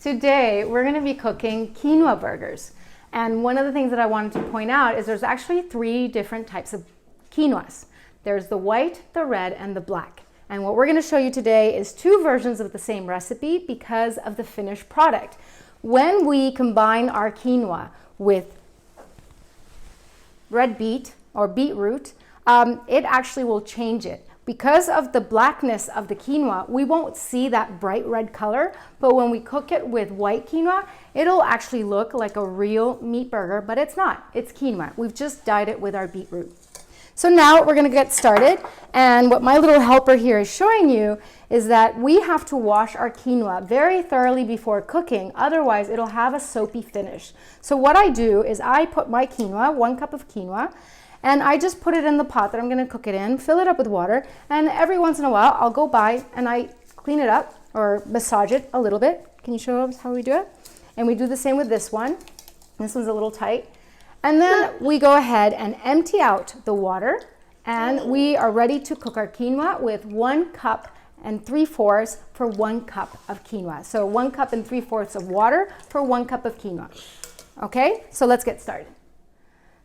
Today, we're going to be cooking quinoa burgers. And one of the things that I wanted to point out is there's actually 3 different types of quinoas. There's the white, the red, and the black. And what we're going to show you today is 2 versions of the same recipe because of the finished product. When we combine our quinoa with red beet or beetroot, it actually will change it. Because of the blackness of the quinoa, we won't see that bright red color, but when we cook it with white quinoa, it'll actually look like a real meat burger, but it's not. It's quinoa. We've just dyed it with our beetroot. So now we're gonna get started, and what my little helper here is showing you is that we have to wash our quinoa very thoroughly before cooking, otherwise it'll have a soapy finish. So what I do is I put my quinoa, 1 cup of quinoa, and I just put it in the pot that I'm going to cook it in, fill it up with water, and every once in a while I'll go by and I clean it up or massage it a little bit. Can you show us how we do it? And we do the same with this one. This one's a little tight. And then we go ahead and empty out the water, and we are ready to cook our quinoa with 1 cup and 3/4 for 1 cup of quinoa. So 1 cup and 3/4 of water for 1 cup of quinoa. Okay, so let's get started.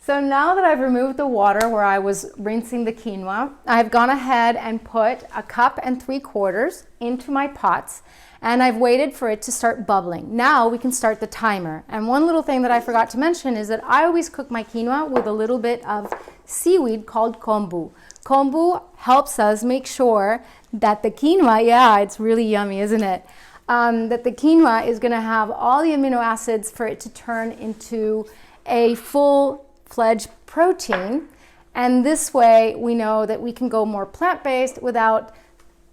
So now that I've removed the water where I was rinsing the quinoa, I've gone ahead and put 1 cup and 3/4 into my pots, and I've waited for it to start bubbling. Now we can start the timer. And one little thing that I forgot to mention is that I always cook my quinoa with a little bit of seaweed called kombu. Kombu helps us make sure that the quinoa, yeah, it's really yummy, isn't it? That the quinoa is gonna have all the amino acids for it to turn into a full-fledged protein, and this way we know that we can go more plant-based without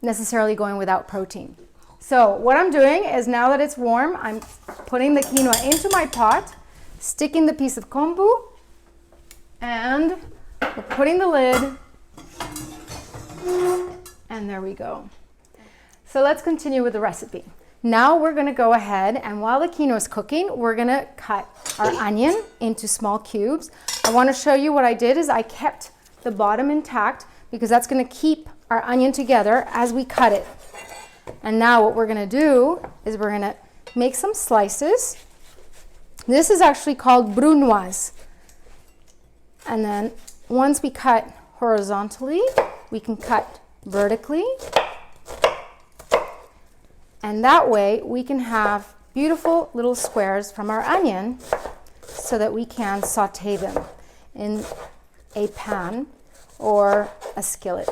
necessarily going without protein. So what I'm doing is, now that it's warm, I'm putting the quinoa into my pot, sticking the piece of kombu, and we're putting the lid, and there we go. So let's continue with the recipe. Now we're going to go ahead, and while the quinoa is cooking, we're going to cut our onion into small cubes. I want to show you what I did is I kept the bottom intact because that's going to keep our onion together as we cut it. And now what we're going to do is we're going to make some slices. This is actually called brunoise. And then once we cut horizontally, we can cut vertically. And that way we can have beautiful little squares from our onion so that we can saute them in a pan or a skillet.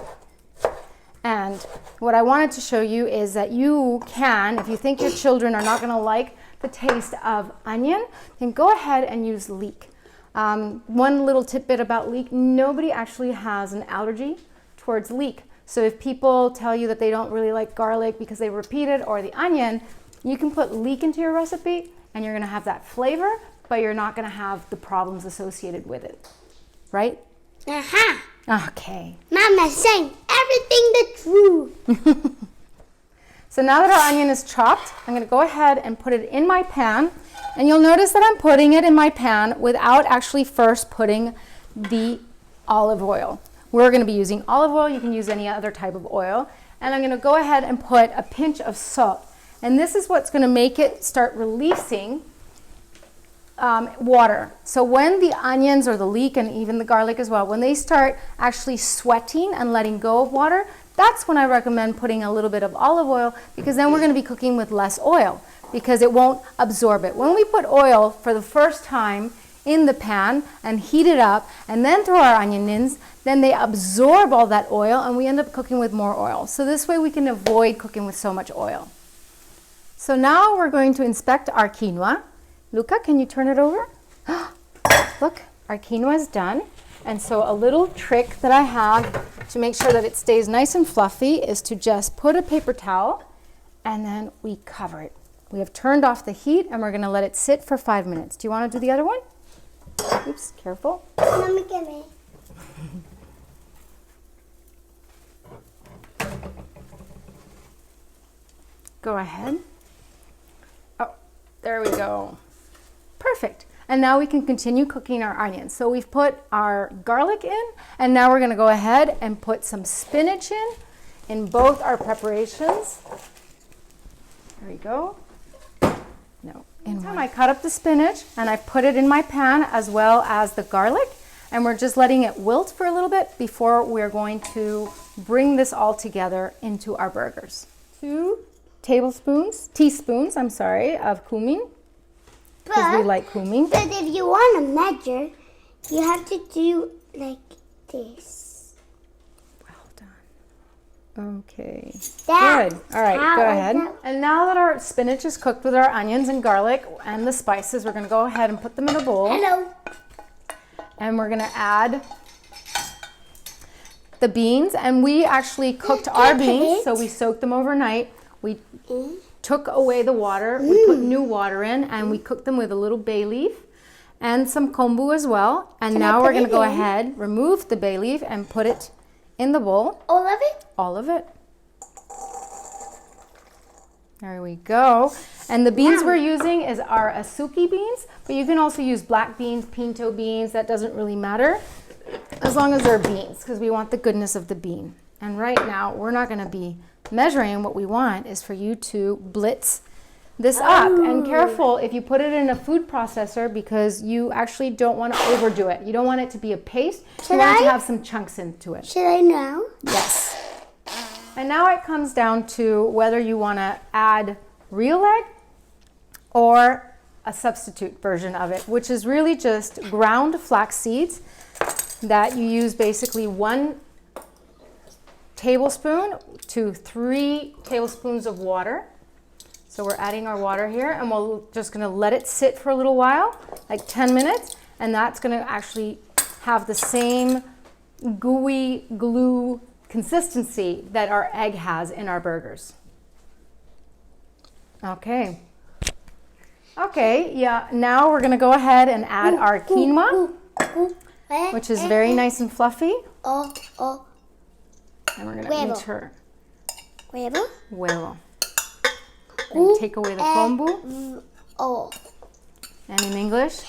And what I wanted to show you is that you can, if you think your children are not going to like the taste of onion, then go ahead and use leek. One little tidbit about leek: nobody actually has an allergy towards leek. So if people tell you that they don't really like garlic because they repeat it, or the onion, you can put leek into your recipe and you're going to have that flavor, but you're not going to have the problems associated with it. Right? Uh-huh. Okay. Mama saying everything the truth. So now that our onion is chopped, I'm going to go ahead and put it in my pan. And you'll notice that I'm putting it in my pan without actually first putting the olive oil. We're going to be using olive oil. You can use any other type of oil. And I'm going to go ahead and put a pinch of salt. And this is what's going to make it start releasing water. So when the onions or the leek and even the garlic as well, when they start actually sweating and letting go of water, that's when I recommend putting a little bit of olive oil, because then we're going to be cooking with less oil because it won't absorb it. When we put oil for the first time in the pan and heat it up and then throw our onions in, then they absorb all that oil and we end up cooking with more oil. So this way we can avoid cooking with so much oil. So now we're going to inspect our quinoa. Luca, can you turn it over? Look, our quinoa is done. And so a little trick that I have to make sure that it stays nice and fluffy is to just put a paper towel and then we cover it. We have turned off the heat and we're going to let it sit for 5 minutes. Do you want to do the other one? Oops, careful. Mommy, give me. Go ahead. Oh, there we go. Perfect. And now we can continue cooking our onions. So we've put our garlic in, and now we're going to go ahead and put some spinach in both our preparations. There we go. No. I cut up the spinach and I put it in my pan as well as the garlic, and we're just letting it wilt for a little bit before we're going to bring this all together into our burgers. 2 teaspoons, of cumin, because we like cumin. But if you want to measure, you have to do like this. Well done. Okay. That. Good. All right, go ahead. And now that our spinach is cooked with our onions and garlic and the spices, we're going to go ahead and put them in a bowl. Hello. And we're going to add the beans. And we actually cooked our beans, so we soaked them overnight. We took away the water, we put new water in, and we cooked them with a little bay leaf and some kombu as well. And now we're going to go ahead, remove the bay leaf and put it in the bowl. All of it? All of it. There we go. And the beans we're using is our asuki beans, but you can also use black beans, pinto beans, that doesn't really matter, as long as they're beans, because we want the goodness of the bean. And right now, we're not going to be measuring. What we want is for you to blitz this up. And careful if you put it in a food processor, because you actually don't want to overdo it. You don't want it to be a paste. You want it to have some chunks into it. Should I know? Yes. And now it comes down to whether you want to add real egg or a substitute version of it, which is really just ground flax seeds that you use basically 1 tablespoon to 3 tablespoons of water. So we're adding our water here, and we're just going to let it sit for a little while, like 10 minutes, and that's going to actually have the same gooey glue consistency that our egg has in our burgers. Okay. Okay, yeah, now we're going to go ahead and add our quinoa, which is very nice and fluffy. And we're going to make sure. Huevo. And take away the kombu. And in English?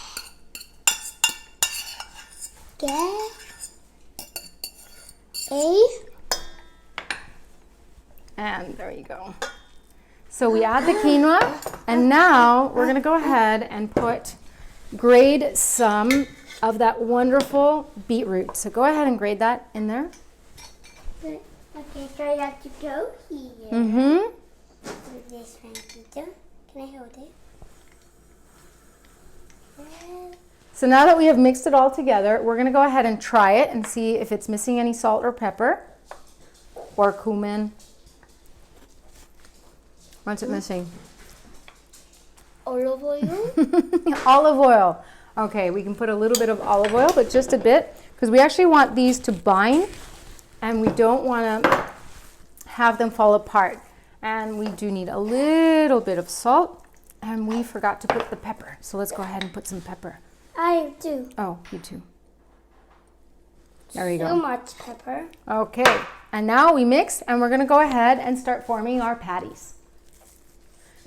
And there you go. So we add the quinoa, and now we're going to go ahead and grate some of that wonderful beetroot. So go ahead and grate that in there. Okay, so I have to go here. Mm-hmm. This one, Peter. Can I hold it? So now that we have mixed it all together, we're going to go ahead and try it and see if it's missing any salt or pepper or cumin. What's it missing? Olive oil. Olive oil. Okay, we can put a little bit of olive oil, but just a bit, because we actually want these to bind and we don't want to have them fall apart. And we do need a little bit of salt, and we forgot to put the pepper. So let's go ahead and put some pepper. I do. Oh, you too. There you go. So much pepper. Okay, and now we mix, and we're going to go ahead and start forming our patties.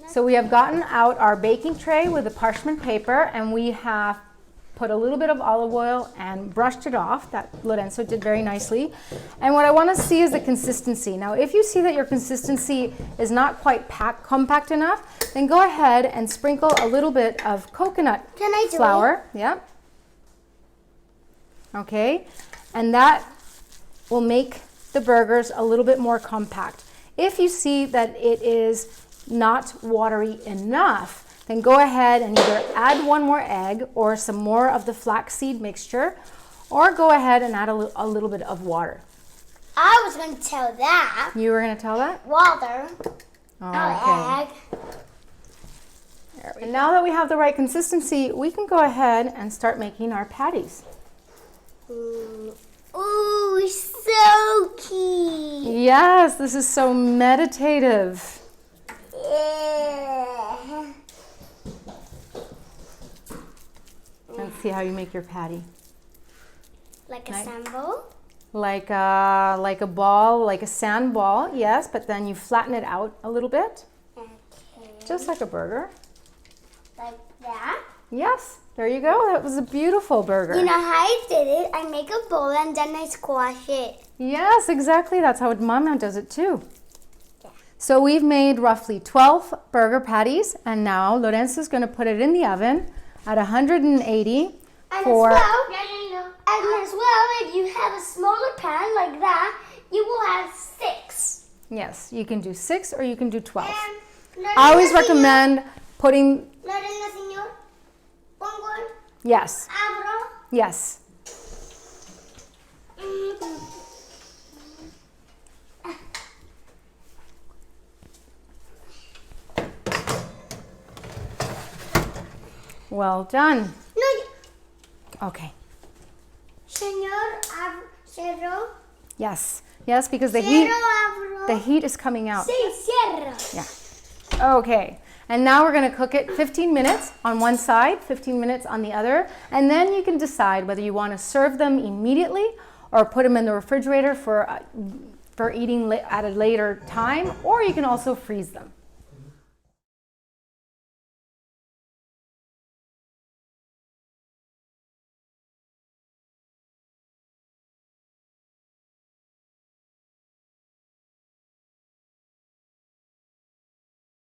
So we have gotten out our baking tray with the parchment paper, and we have put a little bit of olive oil and brushed it off. That Lorenzo did very nicely. And what I want to see is the consistency. Now, if you see that your consistency is not quite compact enough, then go ahead and sprinkle a little bit of coconut flour. Yeah. Okay. And that will make the burgers a little bit more compact. If you see that it is not watery enough, then go ahead and either add 1 more egg or some more of the flaxseed mixture, or go ahead and add a little bit of water. I was going to tell that. You were going to tell that? Water. Okay. And now that we have the right consistency, we can go ahead and start making our patties. Ooh, so cute. Yes, this is so meditative. Yeah. Let's see how you make your patty. Like a sand ball? Like a ball, like a sand ball, yes, but then you flatten it out a little bit. Okay. Just like a burger. Like that? Yes. There you go. That was a beautiful burger. You know how I did it? I make a bowl and then I squash it. Yes, exactly. That's how Mama does it too. So we've made roughly 12 burger patties, and now Lorenzo's going to put it in the oven at 180 for... And as well, if you have a smaller pan like that, you will have 6. Yes, you can do 6 or you can do 12. And I always recommend putting... Lorena, señor, pongo, Yes, abro. yes. Well done. No, Okay. señor, cerro. Yes, yes, because the Cerro, heat is coming out. Sí, cierro. Yeah. Okay. And now we're going to cook it 15 minutes on one side, 15 minutes on the other, and then you can decide whether you want to serve them immediately or put them in the refrigerator for eating at a later time, or you can also freeze them.